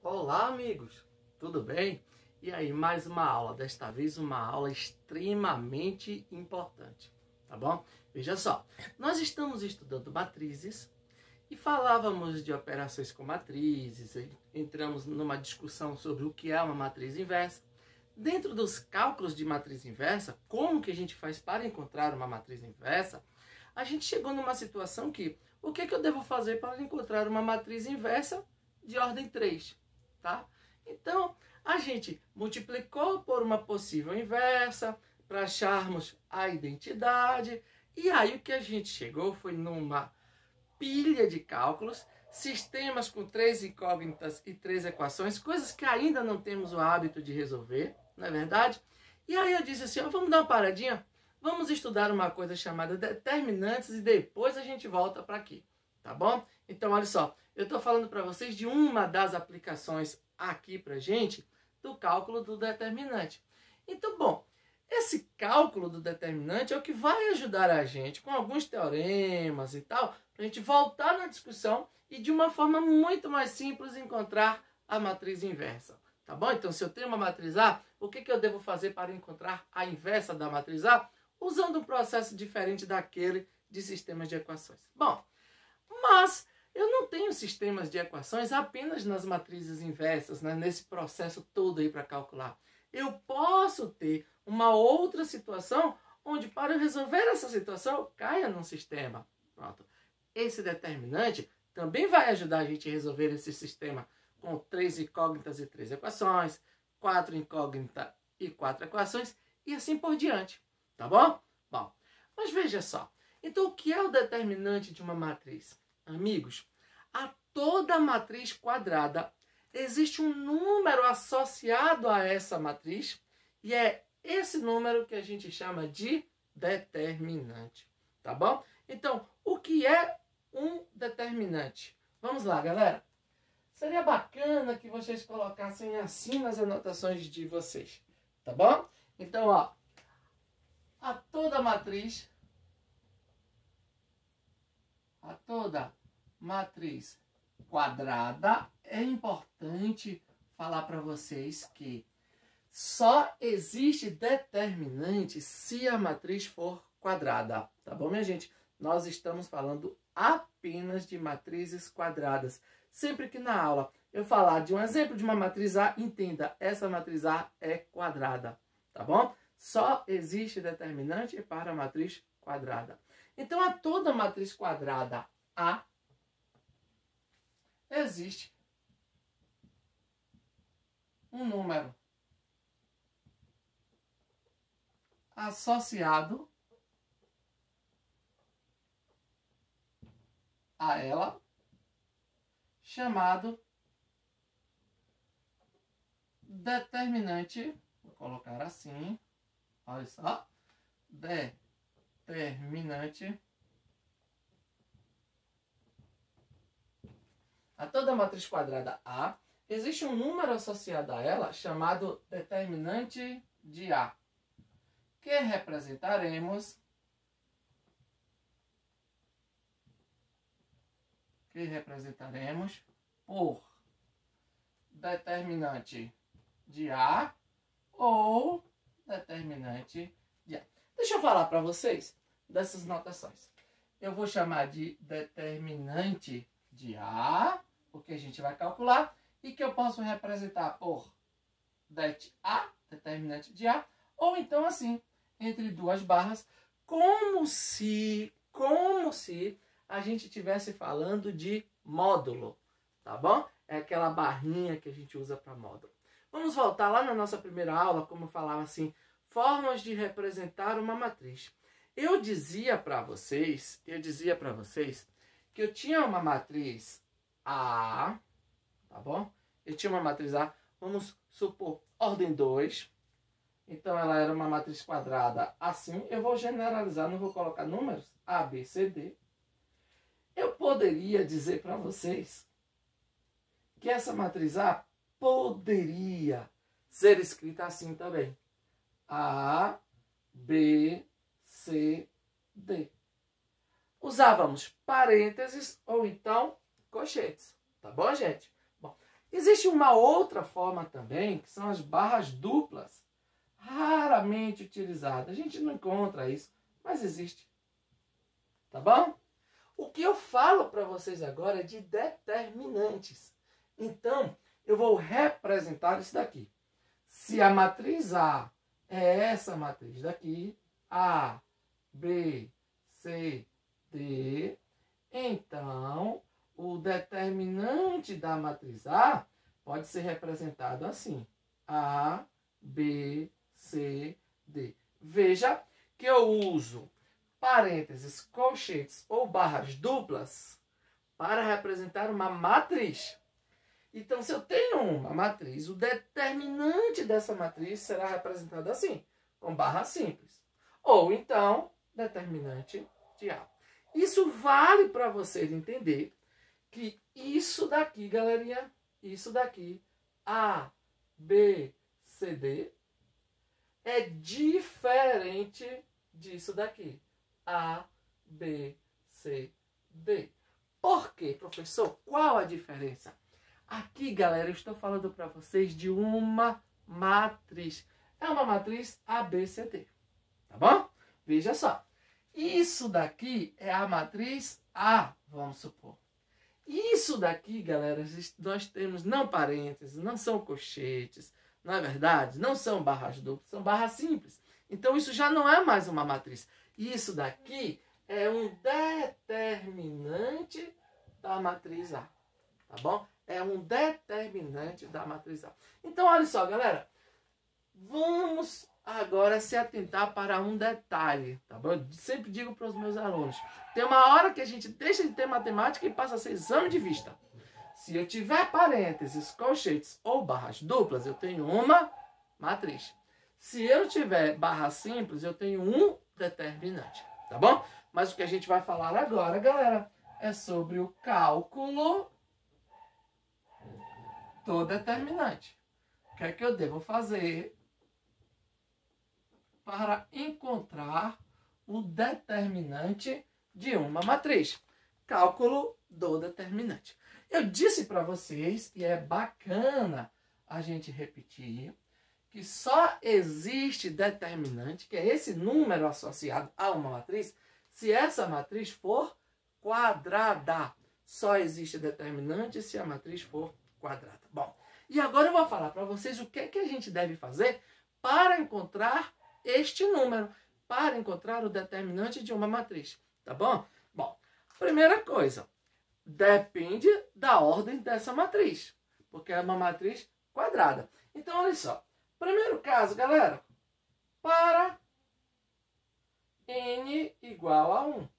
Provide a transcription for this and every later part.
Olá, amigos, tudo bem? E aí, mais uma aula, desta vez uma aula extremamente importante, tá bom? Veja só, nós estamos estudando matrizes e falávamos de operações com matrizes, entramos numa discussão sobre o que é uma matriz inversa. Dentro dos cálculos de matriz inversa, como que a gente faz para encontrar uma matriz inversa, a gente chegou numa situação que, o que eu devo fazer para encontrar uma matriz inversa de ordem 3? Tá? Então, a gente multiplicou por uma possível inversa para acharmos a identidade. E aí o que a gente chegou foi numa pilha de cálculos, sistemas com 3 incógnitas e 3 equações, coisas que ainda não temos o hábito de resolver, não é verdade? E aí eu disse assim, vamos dar uma paradinha? Vamos estudar uma coisa chamada determinantes e depois a gente volta para aqui, tá bom? Então, olha só, eu estou falando para vocês de uma das aplicações aqui para gente do cálculo do determinante. Então, bom, esse cálculo do determinante é o que vai ajudar a gente com alguns teoremas e tal, para a gente voltar na discussão e de uma forma muito mais simples encontrar a matriz inversa. Tá bom? Então, se eu tenho uma matriz A, o que eu devo fazer para encontrar a inversa da matriz A? Usando um processo diferente daquele de sistemas de equações. Bom, mas eu não tenho sistemas de equações apenas nas matrizes inversas, né, nesse processo todo aí para calcular. Eu posso ter uma outra situação onde, para eu resolver essa situação, eu caia num sistema. Pronto. Esse determinante também vai ajudar a gente a resolver esse sistema com 3 incógnitas e 3 equações, 4 incógnitas e 4 equações, e assim por diante. Tá bom? Bom, mas veja só. Então, o que é o determinante de uma matriz? Amigos, a toda matriz quadrada existe um número associado a essa matriz e é esse número que a gente chama de determinante, tá bom? Então, o que é um determinante? Vamos lá, galera. Seria bacana que vocês colocassem assim nas anotações de vocês, tá bom? Então, ó, a toda matriz quadrada, é importante falar para vocês que só existe determinante se a matriz for quadrada, tá bom, minha gente? Nós estamos falando apenas de matrizes quadradas. Sempre que na aula eu falar de um exemplo de uma matriz A, entenda, essa matriz A é quadrada, tá bom? Só existe determinante para a matriz quadrada. Então, a toda matriz quadrada A existe um número associado a ela, chamado determinante. Vou colocar assim, olha só, determinante. A toda matriz quadrada A existe um número associado a ela chamado determinante de A, que representaremos por determinante de A ou determinante de A. Deixa eu falar para vocês dessas notações. Eu vou chamar de determinante de A, porque a gente vai calcular, e que eu posso representar por det A, determinante de A, ou então assim, entre duas barras, como se a gente estivesse falando de módulo, tá bom? É aquela barrinha que a gente usa para módulo. Vamos voltar lá na nossa primeira aula, como eu falava assim, formas de representar uma matriz. Eu dizia para vocês que eu tinha uma matriz A, tá bom? Eu tinha uma matriz A, vamos supor, ordem 2. Então, ela era uma matriz quadrada assim. Eu vou generalizar, não vou colocar números. A, B, C, D. Eu poderia dizer para vocês que essa matriz A poderia ser escrita assim também. A, B, C, D. Usávamos parênteses ou então colchetes. Tá bom, gente? Bom, Existe uma outra forma também, que são as barras duplas, raramente utilizadas. A gente não encontra isso, mas existe. Tá bom? O que eu falo para vocês agora é de determinantes. Então, eu vou representar isso daqui. Se a matriz A é essa matriz daqui, A, B, C, D, então o determinante da matriz A pode ser representado assim. A, B, C, D. Veja que eu uso parênteses, colchetes ou barras duplas para representar uma matriz. Então, se eu tenho uma matriz, o determinante dessa matriz será representado assim, com barra simples. Ou então, determinante de A. Isso vale para vocês entender que isso daqui, galerinha, isso daqui, A, B, C, D, é diferente disso daqui. A, B, C, D. Por quê, professor? Qual a diferença? Aqui, galera, eu estou falando para vocês de uma matriz. É uma matriz ABCD. Tá bom? Veja só. Isso daqui é a matriz A, vamos supor. Isso daqui, galera, nós temos não parênteses, não são colchetes, não é verdade? Não são barras duplas, são barras simples. Então, isso já não é mais uma matriz. Isso daqui é um determinante da matriz A. Tá bom? É um determinante da matriz A. Então, olha só, galera. Vamos agora se atentar para um detalhe. Tá bom? Eu sempre digo para os meus alunos. Tem uma hora que a gente deixa de ter matemática e passa a ser exame de vista. Se eu tiver parênteses, colchetes ou barras duplas, eu tenho uma matriz. Se eu tiver barra simples, eu tenho um determinante, tá bom? Mas o que a gente vai falar agora, galera, é sobre o cálculo do determinante. O que é que eu devo fazer para encontrar o determinante de uma matriz? Cálculo do determinante. Eu disse para vocês, e é bacana a gente repetir, que só existe determinante, que é esse número associado a uma matriz, se essa matriz for quadrada. Só existe determinante se a matriz for quadrada. Bom, e agora eu vou falar para vocês o que é que a gente deve fazer para encontrar este número, para encontrar o determinante de uma matriz, tá bom? Bom, primeira coisa, depende da ordem dessa matriz, porque é uma matriz quadrada. Então, olha só. Primeiro caso, galera, para n igual a 1.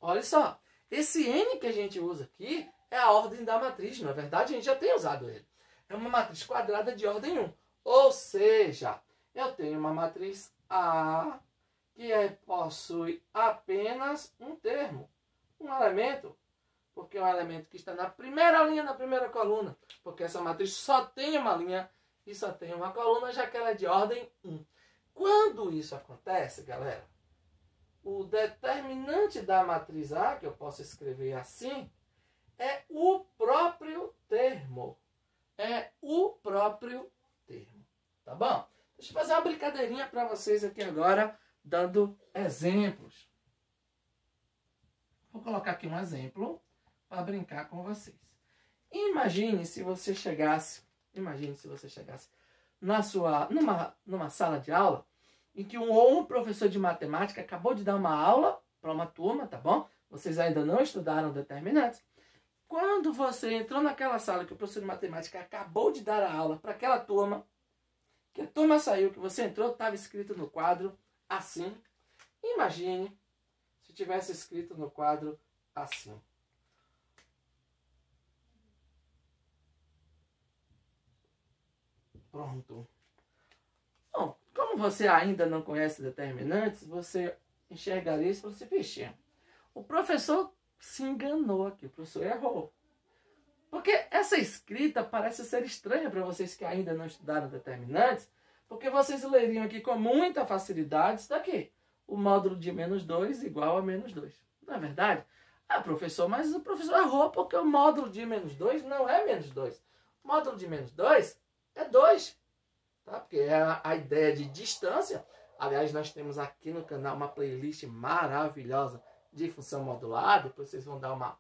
Olha só, esse n que a gente usa aqui é a ordem da matriz. Na verdade, a gente já tem usado ele. É uma matriz quadrada de ordem 1. Ou seja, eu tenho uma matriz A que possui apenas um termo, um elemento. Porque é um elemento que está na primeira linha, na primeira coluna. Porque essa matriz só tem uma linha e só tem uma coluna, já que ela é de ordem 1. Quando isso acontece, galera, o determinante da matriz A, que eu posso escrever assim, é o próprio termo. É o próprio termo. Tá bom? Deixa eu fazer uma brincadeirinha para vocês aqui agora, dando exemplos. Vou colocar aqui um exemplo para brincar com vocês. Imagine se você chegasse numa sala de aula em que um professor de matemática acabou de dar uma aula para uma turma, tá bom? Vocês ainda não estudaram determinantes. Quando você entrou naquela sala que o professor de matemática acabou de dar a aula para aquela turma, que a turma saiu, que você entrou, estava escrito no quadro assim. Imagine se tivesse escrito no quadro assim. Pronto. Bom, como você ainda não conhece determinantes, você enxergaria isso e fala assim, vixe, o professor se enganou aqui, o professor errou. Porque essa escrita parece ser estranha para vocês que ainda não estudaram determinantes, porque vocês leriam aqui com muita facilidade isso daqui. O módulo de menos 2 igual a menos 2. Não é verdade? Ah, professor, mas o professor errou porque o módulo de menos 2 não é menos 2. O Módulo de menos 2 é 2. Tá? Porque é a ideia de distância. Aliás, nós temos aqui no canal uma playlist maravilhosa de função modular. Depois vocês vão dar uma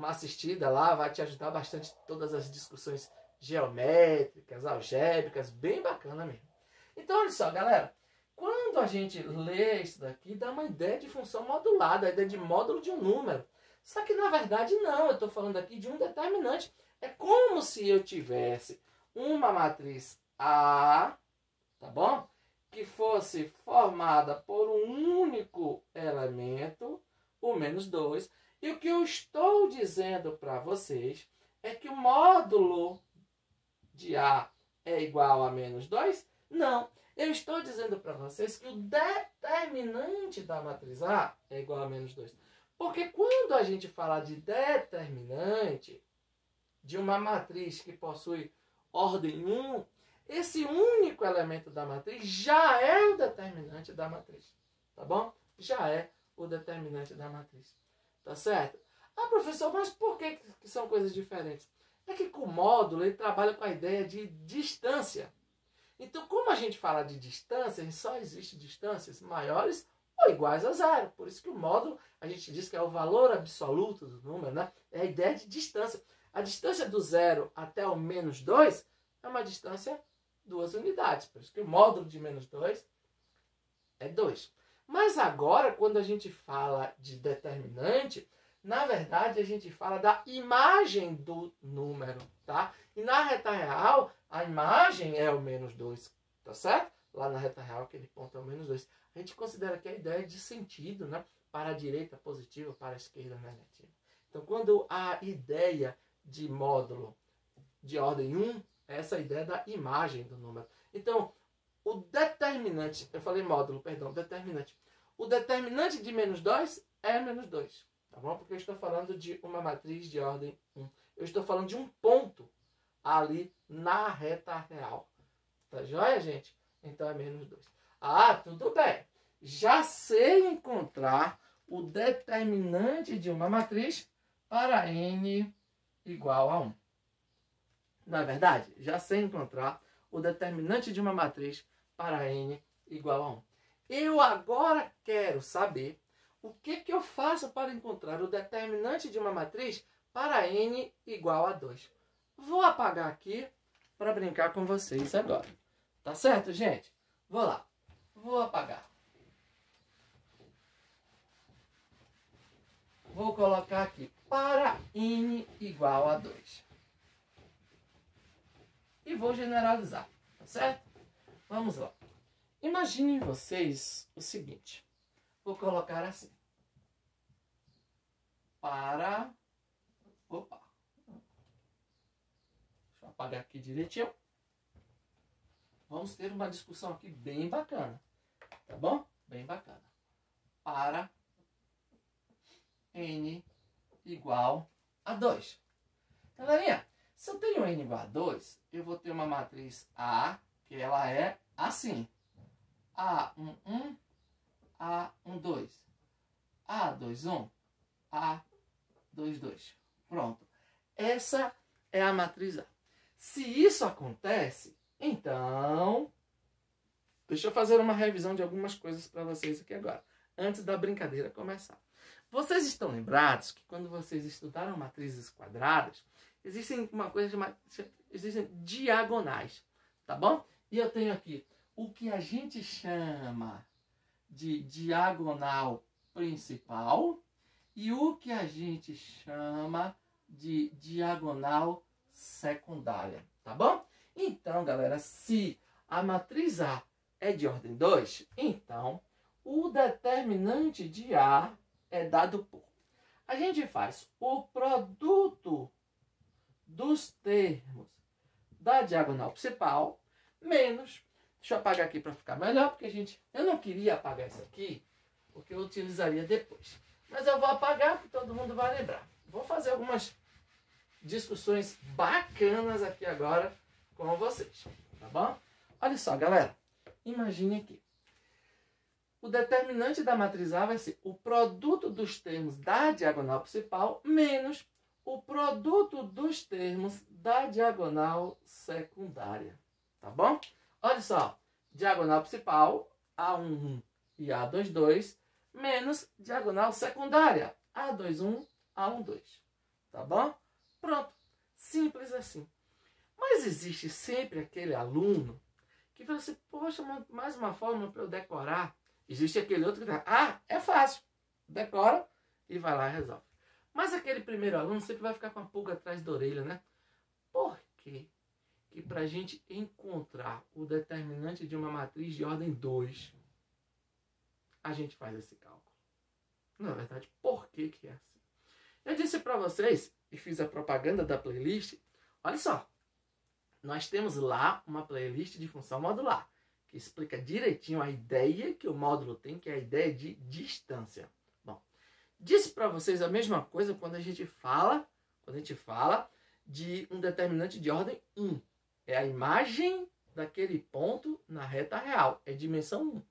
assistida lá. Vai te ajudar bastante todas as discussões geométricas, algébricas. Bem bacana mesmo. Então, olha só, galera. Quando a gente lê isso daqui, dá uma ideia de função modulada, a ideia de módulo de um número. Só que, na verdade, não. Eu estou falando aqui de um determinante. É como se eu tivesse uma matriz A, tá bom? Que fosse formada por um único elemento, o menos 2. E o que eu estou dizendo para vocês é que o módulo de A é igual a menos 2? Não. Eu estou dizendo para vocês que o determinante da matriz A é igual a menos 2. Porque quando a gente fala de determinante de uma matriz que possui ordem 1, esse único elemento da matriz já é o determinante da matriz. Tá bom? Já é o determinante da matriz. Tá certo? Ah, professor, mas por que são coisas diferentes? É que com o módulo ele trabalha com a ideia de distância. Então, como a gente fala de distância, só existe distâncias maiores ou iguais a zero. Por isso que o módulo, a gente diz que é o valor absoluto do número, né? É a ideia de distância. A distância do 0 até o menos 2 é uma distância 2 unidades. Por isso que o módulo de menos 2 é 2. Mas agora, quando a gente fala de determinante, na verdade a gente fala da imagem do número, tá? E na reta real, a imagem é o menos 2, tá certo? Lá na reta real, aquele ponto é o menos 2. A gente considera que a ideia de sentido, né? Para a direita positiva, para a esquerda negativa. Então, quando a ideia de módulo de ordem 1, é essa ideia da imagem do número. Então, o determinante, eu falei módulo, perdão, determinante. O determinante de menos 2 é menos 2, tá bom? Porque eu estou falando de uma matriz de ordem 1. Eu estou falando de um ponto ali na reta real. Tá joia, gente? Então é menos 2. Ah, tudo bem. Já sei encontrar o determinante de uma matriz para n igual a 1. Não é verdade? Já sei encontrar o determinante de uma matriz para n igual a 1. Eu agora quero saber o que eu faço para encontrar o determinante de uma matriz para n igual a 2. Vou apagar aqui para brincar com vocês agora. Tá certo, gente? Vou lá. Vou apagar. Vou colocar aqui para n igual a 2. E vou generalizar, tá certo? Vamos lá. Imaginem vocês o seguinte. Vou colocar assim. Para... Opa. Deixa eu apagar aqui direitinho. Vamos ter uma discussão aqui bem bacana. Tá bom? Bem bacana. Para n igual a 2. Galerinha, se eu tenho n igual a 2, eu vou ter uma matriz A, que ela é assim. A11, A12, A21, A22. Pronto. Essa é a matriz A. Se isso acontece, então... Deixa eu fazer uma revisão de algumas coisas para vocês aqui agora, antes da brincadeira começar. Vocês estão lembrados que quando vocês estudaram matrizes quadradas, existem existem diagonais, tá bom? E eu tenho aqui o que a gente chama de diagonal principal e o que a gente chama de diagonal secundária, tá bom? Então, galera, se a matriz A é de ordem 2, então o determinante de A é dado por... A gente faz o produto dos termos da diagonal principal menos... Deixa eu apagar aqui para ficar melhor, porque eu não queria apagar isso aqui, porque eu utilizaria depois. Mas eu vou apagar, porque todo mundo vai lembrar. Vou fazer algumas discussões bacanas aqui agora com vocês, tá bom? Olha só, galera. Imagine aqui. O determinante da matriz A vai ser o produto dos termos da diagonal principal menos o produto dos termos da diagonal secundária. Tá bom? Olha só. Diagonal principal, A11 e A22, menos diagonal secundária, A21, A12. Tá bom? Pronto. Simples assim. Mas existe sempre aquele aluno que fala assim, poxa, mais uma forma para eu decorar. Existe aquele outro que fala, é fácil. Decora e vai lá e resolve. Mas aquele primeiro aluno sempre vai ficar com a pulga atrás da orelha, né? Por quê? Que para a gente encontrar o determinante de uma matriz de ordem 2, a gente faz esse cálculo. Na verdade, por que que é assim? Eu disse para vocês, e fiz a propaganda da playlist, olha só, nós temos lá uma playlist de função modular, que explica direitinho a ideia que o módulo tem, que é a ideia de distância. Bom, disse para vocês a mesma coisa quando a gente fala de um determinante de ordem 1. É a imagem daquele ponto na reta real. É dimensão 1.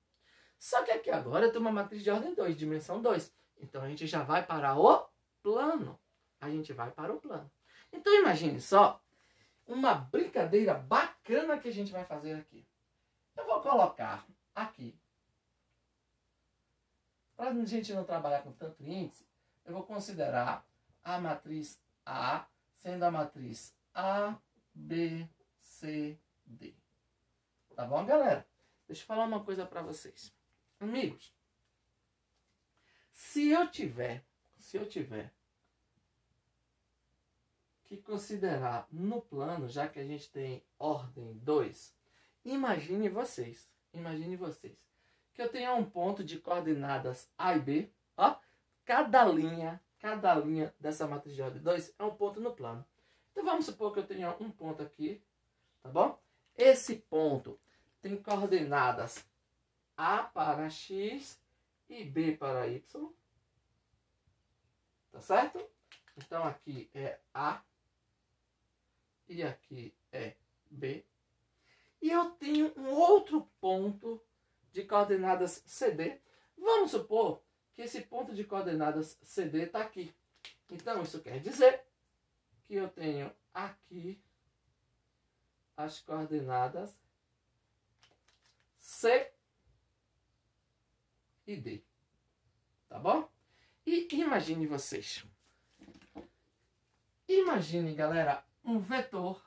Só que aqui agora tem uma matriz de ordem 2, dimensão 2. Então a gente já vai para o plano. A gente vai para o plano. Então imagine só uma brincadeira bacana que a gente vai fazer aqui. Eu vou colocar aqui. Para a gente não trabalhar com tanto índice, eu vou considerar a matriz A sendo a matriz A, B, C, D. Tá bom, galera? Deixa eu falar uma coisa para vocês. Amigos, se eu tiver que considerar no plano, já que a gente tem ordem 2, imagine vocês, que eu tenho um ponto de coordenadas A e B, ó, cada linha dessa matriz de ordem 2 é um ponto no plano. Então vamos supor que eu tenha um ponto aqui, tá bom? Esse ponto tem coordenadas A para X e B para Y. Tá certo? Então aqui é A e aqui é B. E eu tenho um outro ponto de coordenadas CD. Vamos supor que esse ponto de coordenadas CD está aqui. Então isso quer dizer que eu tenho aqui as coordenadas C e D. Tá bom? E imagine vocês. Imagine, galera, um vetor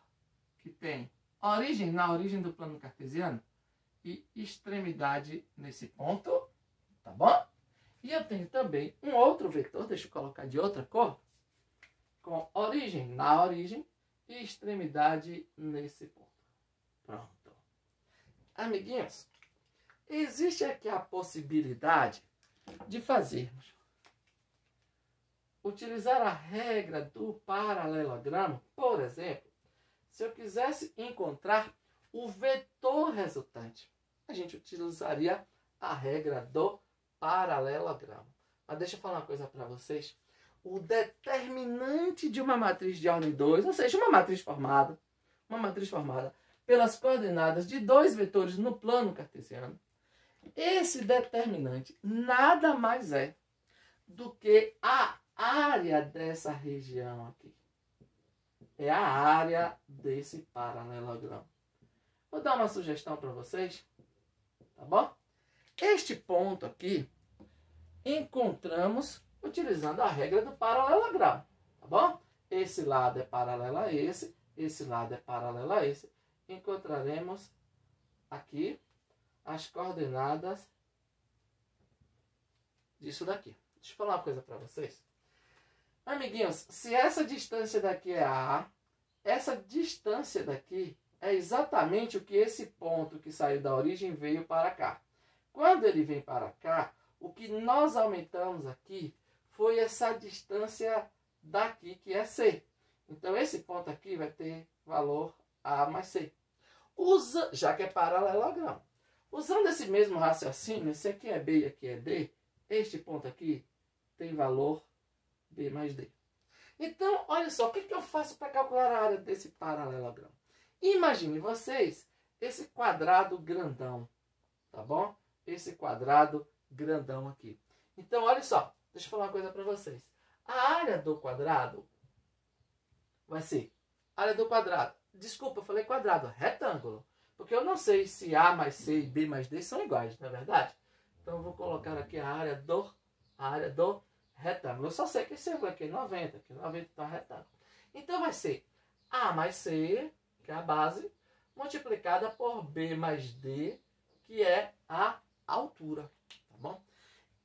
que tem origem na origem do plano cartesiano e extremidade nesse ponto. Tá bom? E eu tenho também um outro vetor, deixa eu colocar de outra cor, com origem na origem e extremidade nesse ponto. Pronto. Amiguinhos, existe aqui a possibilidade de fazermos, utilizar a regra do paralelogramo. Por exemplo, se eu quisesse encontrar o vetor resultante, a gente utilizaria a regra do paralelogramo. Mas deixa eu falar uma coisa para vocês. O determinante de uma matriz de ordem 2, ou seja, uma matriz formada pelas coordenadas de dois vetores no plano cartesiano, esse determinante nada mais é do que a área dessa região aqui. É a área desse paralelogramo. Vou dar uma sugestão para vocês, tá bom? Este ponto aqui encontramos utilizando a regra do paralelogramo, tá bom? Esse lado é paralelo a esse lado é paralelo a esse. Encontraremos aqui as coordenadas disso daqui. Deixa eu falar uma coisa para vocês. Amiguinhos, se essa distância daqui é A, essa distância daqui é exatamente o que esse ponto que saiu da origem veio para cá. Quando ele vem para cá, o que nós aumentamos aqui foi essa distância daqui, que é C. Então, esse ponto aqui vai ter valor A mais C. Já que é paralelogramo. Usando esse mesmo raciocínio, esse aqui é B e aqui é D, este ponto aqui tem valor B mais D. Então, olha só, o que eu faço para calcular a área desse paralelogramo? Imagine vocês esse quadrado grandão, tá bom? Esse quadrado grandão aqui. Então, olha só, deixa eu falar uma coisa para vocês. A área do quadrado vai ser área do quadrado. Desculpa, eu falei quadrado, retângulo. Porque eu não sei se A mais C e B mais D são iguais, não é verdade? Então eu vou colocar aqui a área do retângulo. Eu só sei que esse ângulo aqui é 90, que 90 então é retângulo. Então vai ser A mais C, que é a base, multiplicada por B mais D, que é a altura, tá bom?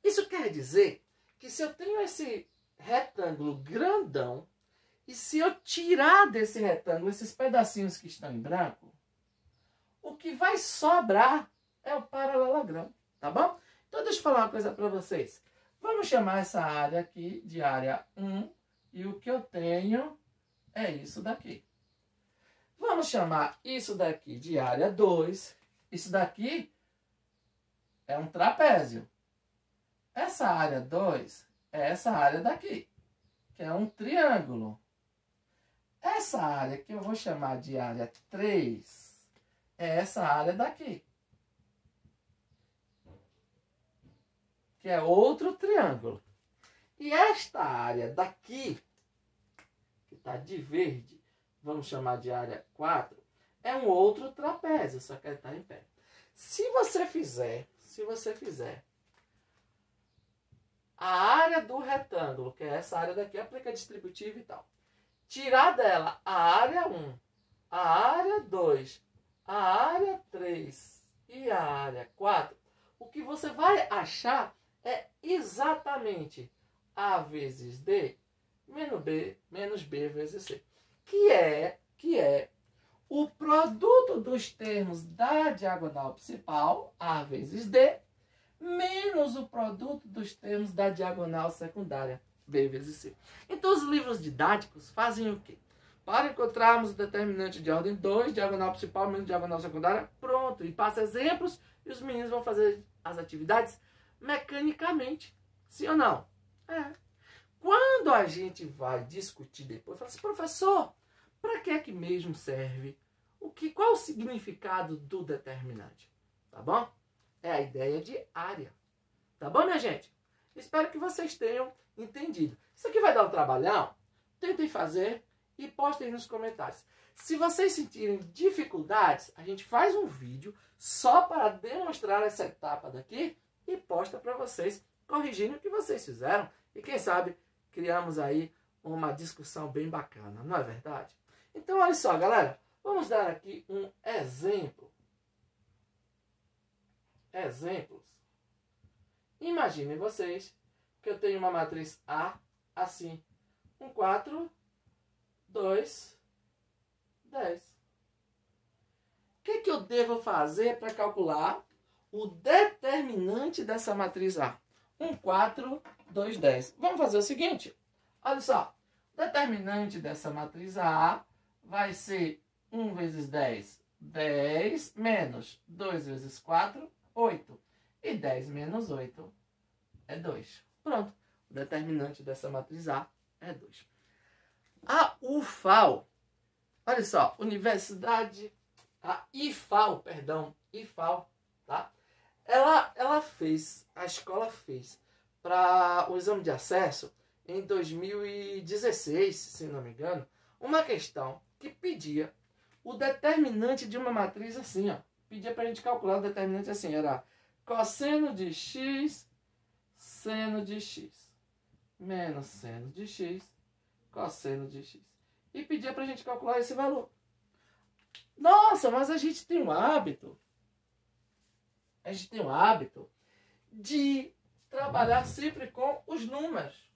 Isso quer dizer que se eu tenho esse retângulo grandão, e se eu tirar desse retângulo esses pedacinhos que estão em branco, o que vai sobrar é o paralelogramo, tá bom? Então deixa eu falar uma coisa para vocês. Vamos chamar essa área aqui de área 1, e o que eu tenho é isso daqui. Vamos chamar isso daqui de área 2. Isso daqui é um trapézio. Essa área 2 é essa área daqui, que é um triângulo. Essa área que eu vou chamar de área 3 é essa área daqui, que é outro triângulo. E esta área daqui, que está de verde, vamos chamar de área 4, é um outro trapézio, só que ele está em pé. Se você fizer a área do retângulo, que é essa área daqui, aplica distributivo e tal, tirar dela a área 1, a área 2, a área 3 e a área 4, o que você vai achar é exatamente A vezes D menos B vezes C, que é o produto dos termos da diagonal principal, A vezes D, menos o produto dos termos da diagonal secundária, B vezes C. Então, os livros didáticos fazem o quê? Para encontrarmos o determinante de ordem 2, diagonal principal menos diagonal secundária, pronto. E passa exemplos e os meninos vão fazer as atividades mecanicamente. Sim ou não? É. Quando a gente vai discutir depois, fala assim, professor, para que é que mesmo serve? Qual o significado do determinante? Tá bom? É a ideia de área. Tá bom, minha gente? Espero que vocês tenham entendido. Isso aqui vai dar um trabalhão? Tentem fazer e postem nos comentários. Se vocês sentirem dificuldades, a gente faz um vídeo só para demonstrar essa etapa daqui e posta para vocês, corrigindo o que vocês fizeram. E quem sabe, criamos aí uma discussão bem bacana, não é verdade? Então, olha só, galera. Vamos dar aqui um exemplo. Exemplos. Imaginem vocês que eu tenho uma matriz A assim. 1, 4, 2, 10. O que eu devo fazer para calcular o determinante dessa matriz A? 1, 4, 2, 10. Vamos fazer o seguinte. Olha só. O determinante dessa matriz A vai ser 1 vezes 10, 10, menos 2 vezes 4, 8. E 10 menos 8 é 2. Pronto. O determinante dessa matriz A é 2. A UFAL, olha só, a IFAL, tá? A escola fez para o exame de acesso em 2016, se não me engano, uma questão que pedia o determinante de uma matriz assim, ó. Pedia para a gente calcular o determinante assim, era cosseno de x, seno de x, menos seno de x, cosseno de x. E pedia para a gente calcular esse valor. Nossa, mas a gente tem um hábito. De trabalhar sempre com os números.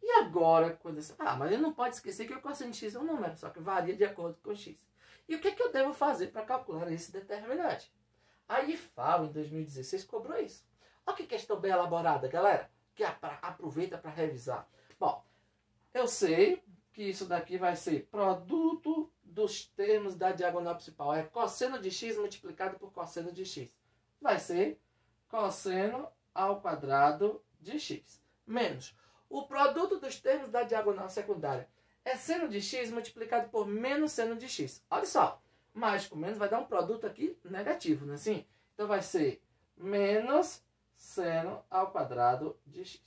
E agora, mas ele não pode esquecer que o cosseno de x é um número, só que varia de acordo com x. E o que eu devo fazer para calcular esse determinante? A IFAL, em 2016, cobrou isso. Olha que questão bem elaborada, galera, que aproveita para revisar. Bom, eu sei que isso daqui vai ser produto dos termos da diagonal principal. É cosseno de x multiplicado por cosseno de x. Vai ser cosseno ao quadrado de x. Menos o produto dos termos da diagonal secundária. É seno de x multiplicado por menos seno de x. Olha só. Mais com menos vai dar um produto aqui negativo, não é assim? Então vai ser menos seno ao quadrado de x.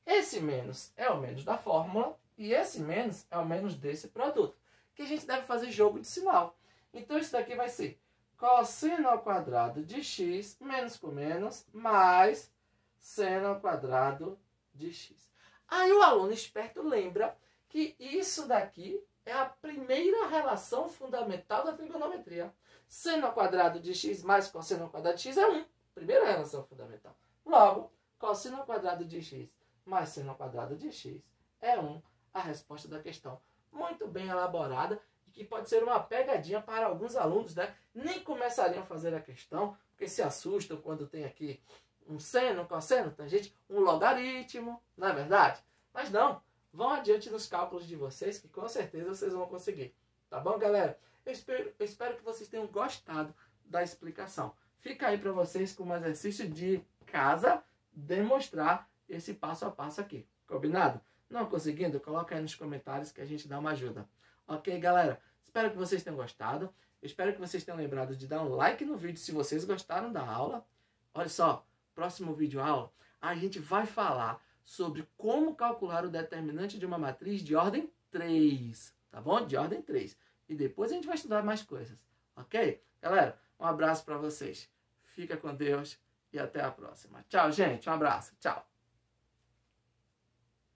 Esse menos é o menos da fórmula E esse menos é o menos desse produto. Que a gente deve fazer jogo de sinal. Então isso daqui vai ser cosseno ao quadrado de x menos com menos mais seno ao quadrado de x. Aí o aluno esperto lembra que isso daqui é a primeira relação fundamental da trigonometria. Seno ao quadrado de x mais cosseno ao quadrado de x é 1. Primeira relação fundamental. Logo, cosseno ao quadrado de x mais seno ao quadrado de x é 1. A resposta da questão. Muito bem elaborada e que pode ser uma pegadinha para alguns alunos, né? Nem começariam a fazer a questão, porque se assustam quando tem aqui um seno, um cosseno, tangente, um logaritmo, não é verdade? Mas não, vão adiante nos cálculos de vocês, que com certeza vocês vão conseguir. Tá bom, galera? Eu espero que vocês tenham gostado da explicação. Fica aí para vocês como exercício de casa demonstrar esse passo a passo aqui. Combinado? Não conseguindo? Coloca aí nos comentários que a gente dá uma ajuda. Ok, galera? Espero que vocês tenham gostado. Espero que vocês tenham lembrado de dar um like no vídeo se vocês gostaram da aula. Olha só, próximo vídeo aula, a gente vai falar sobre como calcular o determinante de uma matriz de ordem 3. Tá bom? De ordem 3. E depois a gente vai estudar mais coisas. Ok? Galera, um abraço para vocês. Fica com Deus e até a próxima. Tchau, gente. Um abraço. Tchau.